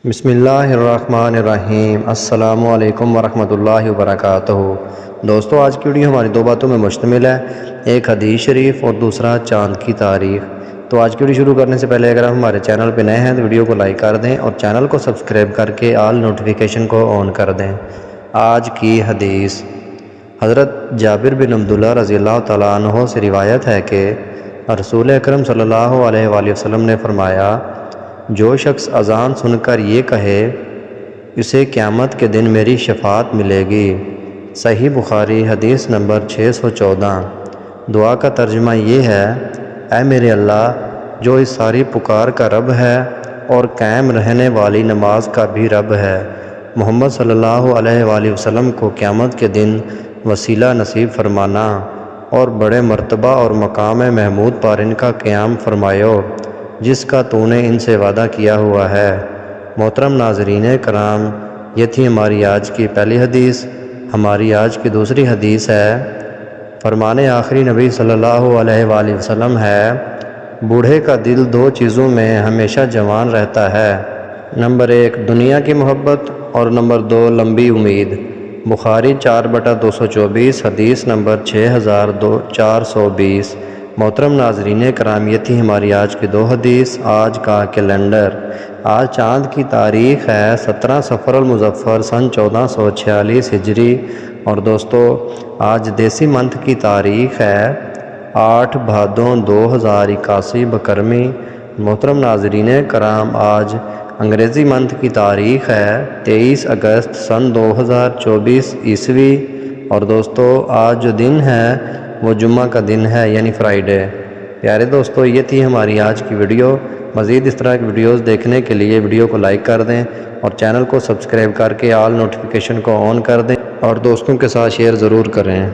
بسم اللہ الرحمن الرحیم۔ السلام علیکم ورحمۃ اللہ وبرکاتہ۔ دوستو، آج کی ویڈیو ہماری دو باتوں میں مشتمل ہے، ایک حدیث شریف اور دوسرا چاند کی تاریخ۔ تو آج کی ویڈیو شروع کرنے سے پہلے اگر آپ ہمارے چینل پہ نئے ہیں تو ویڈیو کو لائک کر دیں اور چینل کو سبسکرائب کر کے آل نوٹیفیکیشن کو آن کر دیں۔ آج کی حدیث حضرت جابر بن عبداللہ رضی اللہ تعالیٰ عنہ سے روایت ہے کہ رسول اکرم صلی اللہ علیہ وآلہ وسلم نے فرمایا، جو شخص اذان سن کر یہ کہے اسے قیامت کے دن میری شفاعت ملے گی۔ صحیح بخاری حدیث نمبر 614۔ دعا کا ترجمہ یہ ہے، اے میرے اللہ جو اس ساری پکار کا رب ہے اور قائم رہنے والی نماز کا بھی رب ہے، محمد صلی اللہ علیہ وآلہ وسلم کو قیامت کے دن وسیلہ نصیب فرمانا اور بڑے مرتبہ اور مقام محمود پر ان کا قیام فرمائیو جس کا تو نے ان سے وعدہ کیا ہوا ہے۔ محترم ناظرین کرام، یہ تھی ہماری آج کی پہلی حدیث۔ ہماری آج کی دوسری حدیث ہے، فرمان آخری نبی صلی اللہ علیہ وآلہ وسلم ہے، بوڑھے کا دل دو چیزوں میں ہمیشہ جوان رہتا ہے، نمبر 1 دنیا کی محبت اور نمبر 2 لمبی امید۔ بخاری 4/224 حدیث نمبر 6420۔ محترم ناظرین کرام، یہ تھی ہماری آج کی دو حدیث۔ آج کا کیلنڈر، آج چاند کی تاریخ ہے 17 صفر المظفر سن 1446 ہجری، اور دوستو آج دیسی منتھ کی تاریخ ہے 8 بھادوں 2081 بکرمی۔ محترم ناظرین کرام، آج انگریزی منتھ کی تاریخ ہے 23 اگست سن 2024 عیسوی، اور دوستو آج جو دن ہے وہ جمعہ کا دن ہے، یعنی فرائیڈے۔ پیارے دوستو، یہ تھی ہماری آج کی ویڈیو۔ مزید اس طرح کی ویڈیوز دیکھنے کے لیے ویڈیو کو لائک کر دیں اور چینل کو سبسکرائب کر کے آل نوٹیفیکیشن کو آن کر دیں اور دوستوں کے ساتھ شیئر ضرور کریں۔